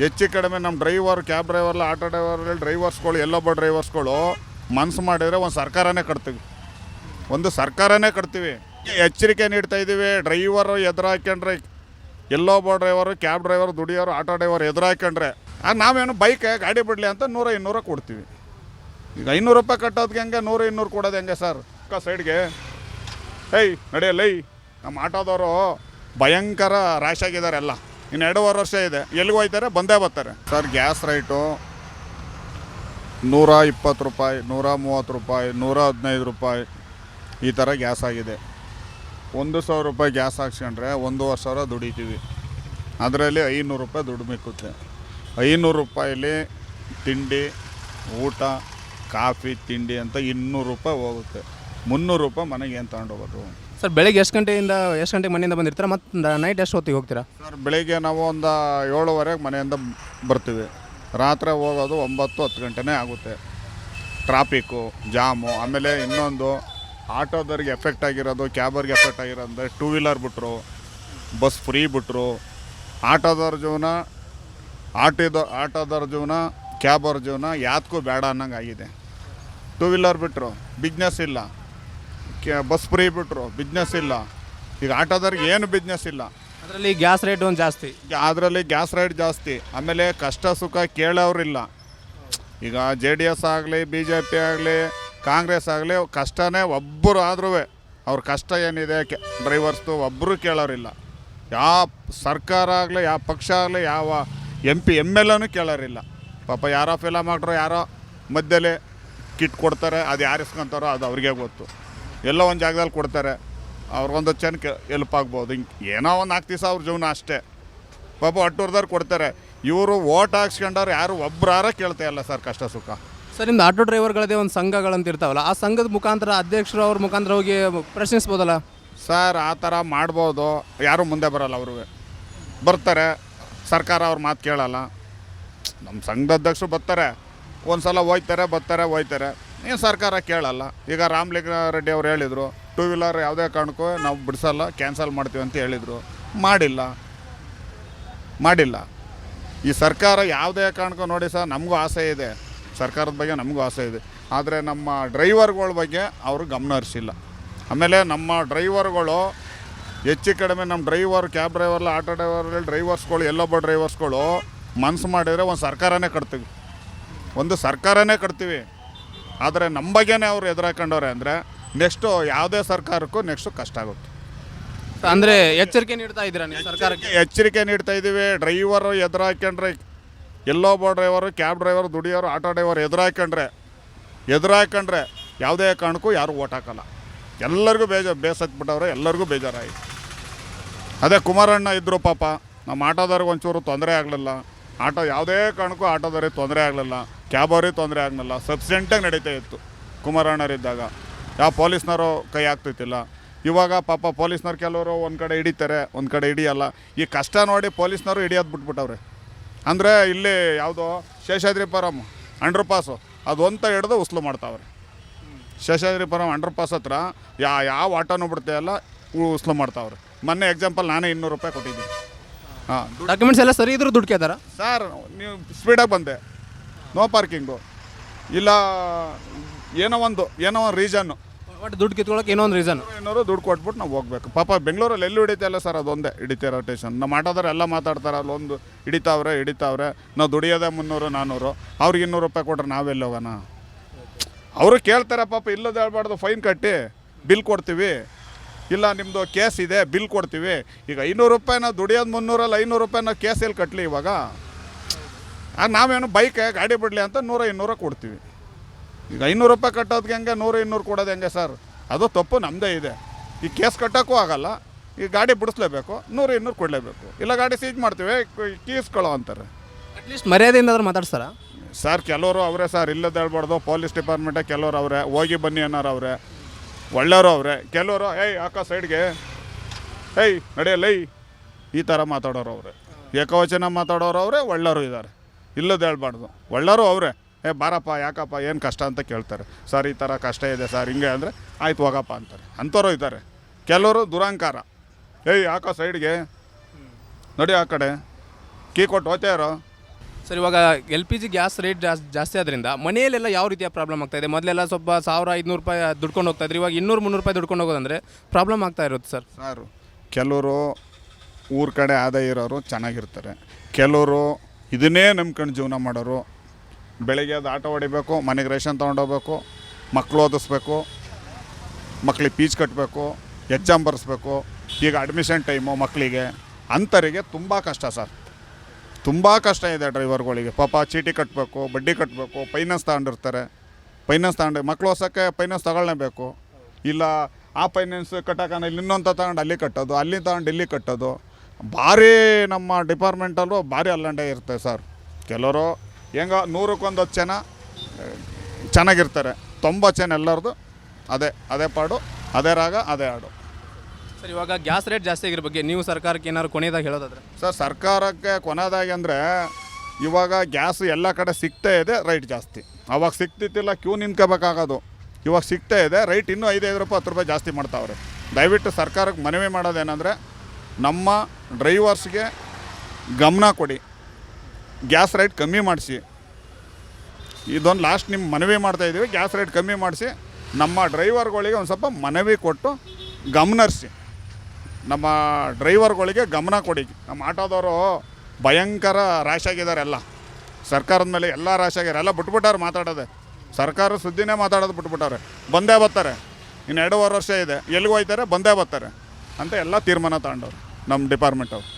ಹೆಚ್ಚು ಕಡಿಮೆ ನಮ್ಮ ಡ್ರೈವರ್, ಕ್ಯಾಬ್ ಡ್ರೈವರ್ಲ, ಆಟೋ ಡ್ರೈವರ್ಸ್ಗಳು, ಎಲ್ಲೊಬ್ಬ ಡ್ರೈವರ್ಸ್ಗಳು ಮನಸ್ಸು ಮಾಡಿದರೆ ಒಂದು ಸರ್ಕಾರನೇ ಕಟ್ತೀವಿ, ಒಂದು ಸರ್ಕಾರನೇ ಕಟ್ತೀವಿ. ಎಚ್ಚರಿಕೆ ನೀಡ್ತಾ ಇದ್ದೀವಿ. ಡ್ರೈವರು ಎದುರಾಕೊಂಡ್ರೆ, ಎಲ್ಲೊಬ್ಬ ಡ್ರೈವರು, ಕ್ಯಾಬ್ ಡ್ರೈವರ್, ದುಡಿಯೋರು, ಆಟೋ ಡ್ರೈವರ್ ಎದುರಾಕೊಂಡ್ರೆ ನಾವೇನು ಬೈಕ್ ಗಾಡಿ ಬಿಡಲಿ ಅಂತ 100-200 ಕೊಡ್ತೀವಿ. ಈಗ 500 ರೂಪಾಯಿ ಕಟ್ಟೋದಕ್ಕೆ ಹೆಂಗೆ, 100-200 ಕೊಡೋದು ಹೆಂಗೆ ಸರ್? ಸೈಡ್ಗೆ ನಡೆಯಲ್ಲ. ನಮ್ಮ ಆಟೋದವರು ಭಯಂಕರ ರ್ಯಾಶ್ ಆಗಿದ್ದಾರೆ. ಎಲ್ಲ ಇನ್ನು 2.5 ವರ್ಷ ಇದೆ. ಎಲ್ಲಿಗೆ ಹೋಗ್ತಾರೆ? ಬಂದೇ ಬರ್ತಾರೆ ಸರ್. ಗ್ಯಾಸ್ ರೈಟು 120 ರೂಪಾಯಿ, 130 ರೂಪಾಯಿ, 115 ರೂಪಾಯಿ ಈ ಥರ ಗ್ಯಾಸ್ ಆಗಿದೆ. 1,000 ರೂಪಾಯಿ ಗ್ಯಾಸ್ ಹಾಕ್ಸ್ಕೊಂಡ್ರೆ 1,500 ದುಡಿತೀವಿ. ಅದರಲ್ಲಿ 500 ರೂಪಾಯಿ ದುಡ್ಡು ಮಿಕ್ಕುತ್ತೆ. 500 ರೂಪಾಯಲ್ಲಿ ತಿಂಡಿ, ಊಟ, ಕಾಫಿ, ತಿಂಡಿ ಅಂತ 200 ರೂಪಾಯಿ ಹೋಗುತ್ತೆ. 300 ರೂಪಾಯಿ ಮನೆಗೆ ಏನು ತಗೊಂಡೋಗೋದು ಸರ್? ಬೆಳಗ್ಗೆ ಎಷ್ಟು ಗಂಟೆಗೆ ಮನೆಯಿಂದ ಬಂದಿರ್ತೀರಾ? ಮತ್ತು ನೈಟ್ ಎಷ್ಟು ಹೊತ್ತಿಗೆ ಹೋಗ್ತೀರಾ ಸರ್? ಬೆಳಿಗ್ಗೆ ನಾವು ಒಂದು 7:30 ಮನೆಯಿಂದ ಬರ್ತೀವಿ. ರಾತ್ರಿ ಹೋಗೋದು 9-10 ಗಂಟೆನೇ ಆಗುತ್ತೆ. Traffic, jam. ಆಮೇಲೆ ಇನ್ನೊಂದು ಆಟೋದವ್ರಿಗೆ ಎಫೆಕ್ಟ್ ಆಗಿರೋದು, ಕ್ಯಾಬರ್ಗೆ ಎಫೆಕ್ಟ್ ಆಗಿರೋದು ಅಂದರೆ 2 ವೀಲರ್ ಬಿಟ್ಟರು, ಬಸ್ ಫ್ರೀ ಬಿಟ್ಟರು. ಆಟೋದವ್ರ ಜೀವನ, ಆಟೋದವ್ರ ಜೀವನ, ಕ್ಯಾಬವ್ರ ಜೀವನ ಯಾತಕ್ಕೂ ಬೇಡ ಅನ್ನಂಗೆ ಆಗಿದೆ. 2 ವೀಲರ್ ಬಿಟ್ಟರು, ಬಿಸ್ನೆಸ್ ಇಲ್ಲ. ಬಸ್ ಫ್ರೀ ಬಿಟ್ಟರು, ಬಿಸ್ನೆಸ್ ಇಲ್ಲ. ಈಗ ಆಟೋದವ್ರಿಗೆ ಏನು ಬಿಸ್ನೆಸ್ ಇಲ್ಲ. ಅದರಲ್ಲಿ ಗ್ಯಾಸ್ ರೇಟ್ ಒಂದು ಜಾಸ್ತಿ. ಅದರಲ್ಲಿ ಗ್ಯಾಸ್ ರೇಟ್ ಜಾಸ್ತಿ. ಆಮೇಲೆ ಕಷ್ಟ ಸುಖ ಕೇಳೋರಿಲ್ಲ. ಈಗ JDS ಆಗಲಿ, BJP ಆಗಲಿ, ಕಾಂಗ್ರೆಸ್ ಆಗಲಿ, ಕಷ್ಟನೇ ಒಬ್ಬರು ಆದ್ರೂ ಅವ್ರ ಕಷ್ಟ ಏನಿದೆ ಡ್ರೈವರ್ಸ್ದು ಒಬ್ಬರು ಕೇಳೋರಿಲ್ಲ. ಯಾವ ಸರ್ಕಾರ ಆಗಲಿ, ಯಾವ ಪಕ್ಷ ಆಗಲಿ, ಯಾವ MP MLAನೂ ಕೇಳೋರಿಲ್ಲ. ಪಾಪ ಯಾರೋ ಫಿಲಮ್ ಮಾಡ್ರು, ಯಾರೋ ಮಧ್ಯದಲ್ಲಿ ಕಿಟ್ ಕೊಡ್ತಾರೆ. ಅದು ಯಾರು ಇಸ್ಕೊಂತಾರೋ ಅದು ಅವ್ರಿಗೆ ಗೊತ್ತು. ಎಲ್ಲೋ ಒಂದು ಜಾಗದಲ್ಲಿ ಕೊಡ್ತಾರೆ, ಅವ್ರಿಗೊಂದು ಜನಕ್ಕೆ ಎಲ್ಪ್ ಆಗ್ಬೋದು. ಹಿಂಗೆ ಏನೋ ಒಂದು 4 ದಿವಸ ಅವ್ರ ಜೀವನ ಅಷ್ಟೇ. ಪಾಪ ಒಟ್ಟೂರ್ದವ್ರು ಕೊಡ್ತಾರೆ. ಇವರು ಓಟ್ ಹಾಕ್ಸ್ಕೊಂಡವ್ರು ಯಾರು ಒಬ್ಬರಾರ ಕೇಳ್ತಾ ಇಲ್ಲ ಸರ್ ಕಷ್ಟ ಸುಖ. ಸರ್, ನಿಮ್ದು ಆಟೋ ಡ್ರೈವರ್ಗಳದೇ ಒಂದು ಸಂಘಗಳಂತ ಇರ್ತಾವಲ್ಲ, ಆ ಸಂಘದ ಮುಖಾಂತರ ಅಧ್ಯಕ್ಷರು ಅವ್ರ ಮುಖಾಂತರ ಹೋಗಿ ಪ್ರಶ್ನಿಸ್ಬೋದಲ್ಲ ಸರ್? ಆ ಥರ ಮಾಡ್ಬೋದು. ಯಾರೂ ಮುಂದೆ ಬರೋಲ್ಲ. ಅವರು ಬರ್ತಾರೆ, ಸರ್ಕಾರ ಅವ್ರ ಮಾತು ಕೇಳಲ್ಲ. ನಮ್ಮ ಸಂಘದ ಅಧ್ಯಕ್ಷರು ಬರ್ತಾರೆ, ಒಂದು ಸಲ ಹೋಯ್ತಾರೆ. ಏನು ಸರ್ಕಾರ ಕೇಳಲ್ಲ. ಈಗ ರಾಮಲಿಂಗಾರೆಡ್ಡಿ ಅವ್ರು ಹೇಳಿದರು, 2 ವೀಲರ್ ಯಾವುದೇ ಕಾರಣಕ್ಕೂ ನಾವು ಬಿಡಿಸಲ್ಲ, ಕ್ಯಾನ್ಸಲ್ ಮಾಡ್ತೀವಿ ಅಂತ ಹೇಳಿದರು. ಮಾಡಿಲ್ಲ. ಈ ಸರ್ಕಾರ ಯಾವುದೇ ಕಾರಣಕ್ಕೂ ನೋಡಿ ಸರ್, ನಮಗೂ ಆಸೆ ಇದೆ, ಸರ್ಕಾರದ ಬಗ್ಗೆ ನಮಗೂ ಆಸೆ ಇದೆ. ಆದರೆ ನಮ್ಮ ಡ್ರೈವರ್ಗಳ ಬಗ್ಗೆ ಅವರು ಗಮನ ಹರಿಸಿಲ್ಲ. ಆಮೇಲೆ ನಮ್ಮ ಡ್ರೈವರ್ಗಳು ಹೆಚ್ಚು ಕಡಿಮೆ ನಮ್ಮ ಡ್ರೈವರ್, ಕ್ಯಾಬ್ ಡ್ರೈವರ್ಲ, ಆಟೋ ಡ್ರೈವರ್ಸ್ಗಳು, ಎಲ್ಲೊಬ್ಬ ಡ್ರೈವರ್ಸ್ಗಳು ಮನಸ್ಸು ಮಾಡಿದರೆ ಒಂದು ಸರ್ಕಾರನೇ ಕಟ್ತೀವಿ, ಒಂದು ಸರ್ಕಾರನೇ ಕಟ್ತೀವಿ. ಆದರೆ ನಮ್ಮ ಬಗ್ಗೆನೇ ಅವ್ರು ಎದುರಾಕೊಂಡವ್ರೆ ಅಂದರೆ ನೆಕ್ಸ್ಟು ಯಾವುದೇ ಸರ್ಕಾರಕ್ಕೂ ನೆಕ್ಸ್ಟು ಕಷ್ಟ ಆಗುತ್ತೆ. ಅಂದರೆ ಎಚ್ಚರಿಕೆ ನೀಡ್ತಾ ಇದ್ದೀರಾ ನೀವು ಸರ್ಕಾರಕ್ಕೆ? ಎಚ್ಚರಿಕೆ ನೀಡ್ತಾ ಇದ್ದೀವಿ. ಡ್ರೈವರು ಎದುರಾಕೊಂಡ್ರೆ, ಎಲ್ಲೊಬ್ಬ ಡ್ರೈವರು, ಕ್ಯಾಬ್ ಡ್ರೈವರ್, ದುಡಿಯೋರು, ಆಟೋ ಡ್ರೈವರ್ ಎದುರಾಕೊಂಡ್ರೆ ಯಾವುದೇ ಕಾರಣಕ್ಕೂ ಯಾರು ಓಟ್ ಹಾಕಲ್ಲ. ಎಲ್ಲರಿಗೂ ಬೇಸತ್ಬಿಟ್ಟವ್ರೆ, ಎಲ್ಲರಿಗೂ ಬೇಜಾರಾಗಿ. ಅದೇ ಕುಮಾರಣ್ಣ ಇದ್ದರು, ಪಾಪ ನಮ್ಮ ಆಟೋದವ್ರಿಗೆ ಒಂಚೂರು ತೊಂದರೆ ಆಗಲಿಲ್ಲ. ಯಾವುದೇ ಕಾರಣಕ್ಕೂ ಆಟೋದವ್ರಿಗೆ ತೊಂದರೆ ಆಗಲಿಲ್ಲ, ಕ್ಯಾಬ್ ಅವ್ರಿಗೆ ತೊಂದರೆ ಆಗಲಿಲ್ಲ. ಸಬ್ಸಿಡೆಂಟಾಗಿ ನಡೀತಾ ಇತ್ತು ಕುಮಾರಣ್ಣರಿದ್ದಾಗ. ಯಾವ ಪೊಲೀಸ್ನವರು ಕೈ ಹಾಕ್ತಿತ್ತಿಲ್ಲ. ಇವಾಗ ಪಾಪ ಪೊಲೀಸ್ನವ್ರು ಕೆಲವರು ಒಂದು ಕಡೆ ಹಿಡಿತಾರೆ, ಒಂದು ಕಡೆ ಹಿಡಿಯಲ್ಲ. ಈ ಕಷ್ಟ ನೋಡಿ ಪೊಲೀಸ್ನವರು ಹಿಡಿಯೋದು ಬಿಟ್ಬಿಟ್ಟವ್ರೆ. ಅಂದರೆ ಇಲ್ಲಿ ಯಾವುದೋ ಶೇಷಾದ್ರಿಪುರಂ ಅಂಡರ್ಪಾಸು ಅದು ಅಂತ ಹಿಡ್ದು ಉಸ್ಲು ಮಾಡ್ತಾವ್ರೆ. ಶೇಷಾದ್ರಿಪುರಂ ಅಂಡರ್ಪಾಸ್ ಹತ್ರ ಯಾವ ಆಟೋನೂ ಬಿಡ್ತಾಯಿಲ್ಲ, ಉಸ್ಲು ಮಾಡ್ತಾವ್ರೆ. ಮೊನ್ನೆ ಎಕ್ಸಾಂಪಲ್ ನಾನೇ 200 ರೂಪಾಯಿ ಕೊಟ್ಟಿದ್ದೀನಿ. ಡಾಕ್ಯುಮೆಂಟ್ಸ್ ಎಲ್ಲ ಸರಿ ಇದ್ರೂ ದುಡ್ಡು ಕೇಳ್ತಾರ ಸರ್? ನೀವು ಸ್ಪೀಡಾಗಿ ಬಂದೆ, ನೋ ಪಾರ್ಕಿಂಗು ಇಲ್ಲ, ಏನೋ ಒಂದು ರೀಸನ್ನು, ಬಟ್ ದುಡ್ಡು ಕಿತ್ಕೊಳ್ಳೋಕೆ ಏನೋ ಒಂದು ರೀಸನ್. ಏನಾದ್ರು ದುಡ್ಡು ಕೊಟ್ಬಿಟ್ಟು ನಾವು ಹೋಗ್ಬೇಕು. ಪಾಪ ಬೆಂಗಳೂರಲ್ಲಿ ಎಲ್ಲೂ ಹಿಡಿತಾಯಿಲ್ಲ ಸರ್, ಅದೊಂದೇ ಹಿಡಿತಿರೋ ಸ್ಟೇಷನ್. ನಮ್ಮ ಆಟೋದವ್ರು ಎಲ್ಲ ಮಾತಾಡ್ತಾರೆ, ಅಲ್ಲೊಂದು ಹಿಡಿತಾವ್ರೆ. ನಾವು ದುಡಿಯೋದೇ 300-400, ಅವ್ರಿಗೆ 200 ರೂಪಾಯಿ ಕೊಟ್ರೆ ನಾವೆಲ್ಲಿ ಹೋಗೋಣ? ಅವರು ಕೇಳ್ತಾರೆ ಪಾಪ. ಇಲ್ಲದ ಹೇಳ್ಬಾರ್ದು, ಫೈನ್ ಕಟ್ಟಿ ಬಿಲ್ ಕೊಡ್ತೀವಿ, ಇಲ್ಲ ನಿಮ್ಮದು ಕೇಸ್ ಇದೆ ಬಿಲ್ ಕೊಡ್ತೀವಿ. ಈಗ 500 ರೂಪಾಯಿ ನಾವು ದುಡಿಯೋದು 300, 500 ರೂಪಾಯಿ ನಾವು ಕೇಸಲ್ಲಿ ಕಟ್ಟಲಿ. ಇವಾಗ ನಾವೇನು ಬೈಕ್ ಗಾಡಿ ಬಿಡಲಿ ಅಂತ 100-200 ಕೊಡ್ತೀವಿ. ಈಗ 500 ರೂಪಾಯಿ ಕಟ್ಟೋದಕ್ಕೆ ಹೆಂಗೆ, 100-200 ಕೊಡೋದು ಹೆಂಗೆ ಸರ್? ಅದು ತಪ್ಪು ನಮ್ಮದೇ ಇದೆ. ಈ ಕೇಸ್ ಕಟ್ಟೋಕ್ಕೂ ಆಗಲ್ಲ, ಈ ಗಾಡಿ ಬಿಡಿಸ್ಲೇಬೇಕು, 100-200 ಕೊಡಲೇಬೇಕು. ಇಲ್ಲ ಗಾಡಿ ಸೀಜ್ ಮಾಡ್ತೀವಿ, ಕೀಸ್ಕೊಳ್ಳೋ ಅಂತಾರೆ. ಅಟ್ಲೀಸ್ಟ್ ಮರ್ಯಾದೆಯಿಂದ ಆದ್ರೂ ಮಾತಾಡ್ತಾರ ಸರ್? ಕೆಲವರು ಅವರೇ ಸರ್, ಇಲ್ಲದ ಹೇಳ್ಬಾರ್ದು. ಪೊಲೀಸ್ ಡಿಪಾರ್ಟ್ಮೆಂಟೇ ಕೆಲವರು ಅವರೇ, ಹೋಗಿ ಬನ್ನಿ ಅನ್ನೋರು ಅವರೇ, ಒಳ್ಳೆಯವರು ಅವರೇ. ಕೆಲವರು ಹಾಕೋ ಸೈಡ್ಗೆ ನಡೆಯಲ್ಲ ಈ ಥರ ಮಾತಾಡೋರು ಅವರೇ, ಏಕವಚನ ಮಾತಾಡೋರು ಅವರೇ, ಒಳ್ಳೆಯವರು ಇದ್ದಾರೆ. ಇಲ್ಲದ ಹೇಳ್ಬಾರ್ದು, ಒಳ್ಳೆಯವರು ಅವರೇ. ಬಾರಪ್ಪ, ಯಾಕಪ್ಪ, ಏನು ಕಷ್ಟ ಅಂತ ಕೇಳ್ತಾರೆ. ಸರ್ ಈ ಥರ ಕಷ್ಟ ಇದೆ ಸರ್, ಹಿಂಗೆ ಅಂದರೆ ಆಯ್ತು ಹೋಗಪ್ಪ ಅಂತಾರೆ. ಅಂಥವ್ರು ಇದ್ದಾರೆ. ಕೆಲವರು ದುರಂಕಾರ, ಹಾಕೋ ಸೈಡ್ಗೆ ನಡಿ, ಆ ಕಡೆ ಕೀ ಕೊಟ್ಟು ಹೋಗ್ತಾಯಿರೋ ಸರ್, ಇವಾಗ L P G gas rate ಜಾಸ್ತಿ ಆದ್ರಿಂದ ಮನೆಯಲ್ಲೆಲ್ಲ ಯಾವ ರೀತಿಯ ಪ್ರಾಬ್ಲಮ್ ಆಗ್ತಾ ಇದೆ? ಮೊದಲೆಲ್ಲ ಸ್ವಲ್ಪ 1500 ರೂಪಾಯಿ ದುಡ್ಕೊಂಡು ಹೋಗ್ತಾ ಇದ್ರು, ಇವಾಗ 200-300 ರೂಪಾಯಿ ದುಡ್ಕೊಂಡು ಹೋಗೋದಂದ್ರೆ ಪ್ರಾಬ್ಲಮ್ ಆಗ್ತಾ ಇರುತ್ತೆ ಸರ್. ಸರ್, ಕೆಲವರು ಊರ ಕಡೆ ಆದಾಯ ಇರೋರು ಚೆನ್ನಾಗಿರ್ತಾರೆ, ಕೆಲವರು ಇದನ್ನೇ ನಂಬ್ಕೊಂಡು ಜೀವನ ಮಾಡೋರು. ಬೆಳಗ್ಗೆ ಅದು ಆಟೋ ಹೊಡಿಬೇಕು, ಮನೆಗೆ ರೇಷನ್ ತೊಗೊಂಡೋಗ್ಬೇಕು, ಮಕ್ಕಳು ಓದಿಸ್ಬೇಕು, ಮಕ್ಳಿಗೆ ಫೀಸ್ ಕಟ್ಟಬೇಕು, ಎಕ್ಸಾಮ್ ಬರೆಸ್ಬೇಕು, ಈಗ ಅಡ್ಮಿಷನ್ ಟೈಮು ಮಕ್ಕಳಿಗೆ, ಅಂಥವರಿಗೆ ತುಂಬ ಕಷ್ಟ ಸರ್, ತುಂಬ ಕಷ್ಟ ಇದೆ ಡ್ರೈವರ್ಗಳಿಗೆ. ಪಾಪ ಚೀಟಿ ಕಟ್ಟಬೇಕು, ಬಡ್ಡಿ ಕಟ್ಟಬೇಕು, ಫೈನಾನ್ಸ್ ತಗೊಂಡಿರ್ತಾರೆ. ಫೈನಾನ್ಸ್ ತಗೊಂಡು ಮಕ್ಳು ಓದ್ಸೋಕ್ಕೆ ಫೈನಾನ್ಸ್ ತಗೊಳ್ಳೇಬೇಕು, ಇಲ್ಲ ಆ ಫೈನಾನ್ಸ್ ಕಟ್ಟೋಕೆ ಇಲ್ಲಿ ಇನ್ನೊಂದು ತಗೊಂಡು ಅಲ್ಲಿ ಕಟ್ಟೋದು, ಅಲ್ಲಿ ತಗೊಂಡು ಇಲ್ಲಿ ಕಟ್ಟೋದು. ಭಾರಿ ನಮ್ಮ ಡಿಪಾರ್ಟ್ಮೆಂಟಲ್ಲೂ ಭಾರಿ ಅಲ್ಲಂಡೆ ಇರ್ತದೆ ಸರ್. ಕೆಲವರು ಹೆಂಗ 100ಕ್ಕೆ 10 ಜನ ಚೆನ್ನಾಗಿರ್ತಾರೆ, 90 ಜನ ಎಲ್ಲರದು ಅದೇ ಪಾಡು, ಅದೇ ರಾಗ, ಅದೇ ಹಾಡು. ಸರ್, ಇವಾಗ ಗ್ಯಾಸ್ ರೇಟ್ ಜಾಸ್ತಿ ಆಗಿರೋ ಬಗ್ಗೆ ನೀವು ಸರ್ಕಾರಕ್ಕೆ ಏನಾದ್ರು ಕೊನೆಯದಾಗಿ ಹೇಳೋದಾದ್ರೆ? ಸರ್, ಸರ್ಕಾರಕ್ಕೆ ಕೊನೆಯದಾಗಿ ಅಂದರೆ ಇವಾಗ ಗ್ಯಾಸ್ ಎಲ್ಲ ಕಡೆ ಸಿಗ್ತಾ ಇದೆ, ರೈಟ್ ಜಾಸ್ತಿ. ಅವಾಗ ಸಿಗ್ತಿತ್ತಿಲ್ಲ, ಕ್ಯೂ ನಿಂತ್ಕೋಬೇಕಾಗೋದು. ಇವಾಗ ಸಿಗ್ತಾ ಇದೆ, ರೈಟ್ ಇನ್ನೂ 5 ರೂಪಾಯಿ 10 ರೂಪಾಯಿ ಜಾಸ್ತಿ ಮಾಡ್ತಾವ್ರೆ. ದಯವಿಟ್ಟು ಸರ್ಕಾರಕ್ಕೆ ಮನವಿ ಮಾಡೋದೇನೆಂದರೆ ನಮ್ಮ ಡ್ರೈವರ್ಸ್ಗೆ ಗಮನ ಕೊಡಿ, ಗ್ಯಾಸ್ ರೇಟ್ ಕಮ್ಮಿ ಮಾಡಿಸಿ. ಇದೊಂದು ಲಾಸ್ಟ್ ನಿಮ್ಮ ಮನವಿ ಮಾಡ್ತಾಯಿದ್ದೀವಿ, ಗ್ಯಾಸ್ ರೇಟ್ ಕಮ್ಮಿ ಮಾಡಿಸಿ. ನಮ್ಮ ಡ್ರೈವರ್ಗಳಿಗೆ ಒಂದು ಸ್ವಲ್ಪ ಮನವಿ ಕೊಟ್ಟು ಗಮನಿಸಿ, ನಮ್ಮ ಡ್ರೈವರ್ಗಳಿಗೆ ಗಮನ ಕೊಡಿ. ನಮ್ಮ ಆಟೋದವರು ಭಯಂಕರ ರ್ಯಾಶ್ ಆಗಿದ್ದಾರೆ, ಎಲ್ಲ ಸರ್ಕಾರದ ಮೇಲೆ ಎಲ್ಲ ರ್ಯಾಶ್ ಆಗ್ಯಾರ, ಎಲ್ಲ ಬಿಟ್ಬಿಟ್ಟಾರೆ ಮಾತಾಡೋದೆ. ಸರ್ಕಾರ ಸುದ್ದಿನೇ ಮಾತಾಡೋದು ಬಿಟ್ಬಿಟ್ಟಾರೆ. ಬಂದೇ ಬರ್ತಾರೆ, ಇನ್ನು 2.5 ವರ್ಷ ಇದೆ, ಎಲ್ಲಿಗೆ ಹೋಗ್ತಾರೆ, ಬಂದೇ ಬರ್ತಾರೆ ಅಂತ ಎಲ್ಲ ತೀರ್ಮಾನ ತಗೊಂಡವ್ರು ನಮ್ಮ ಡಿಪಾರ್ಟ್ಮೆಂಟವ್ರು.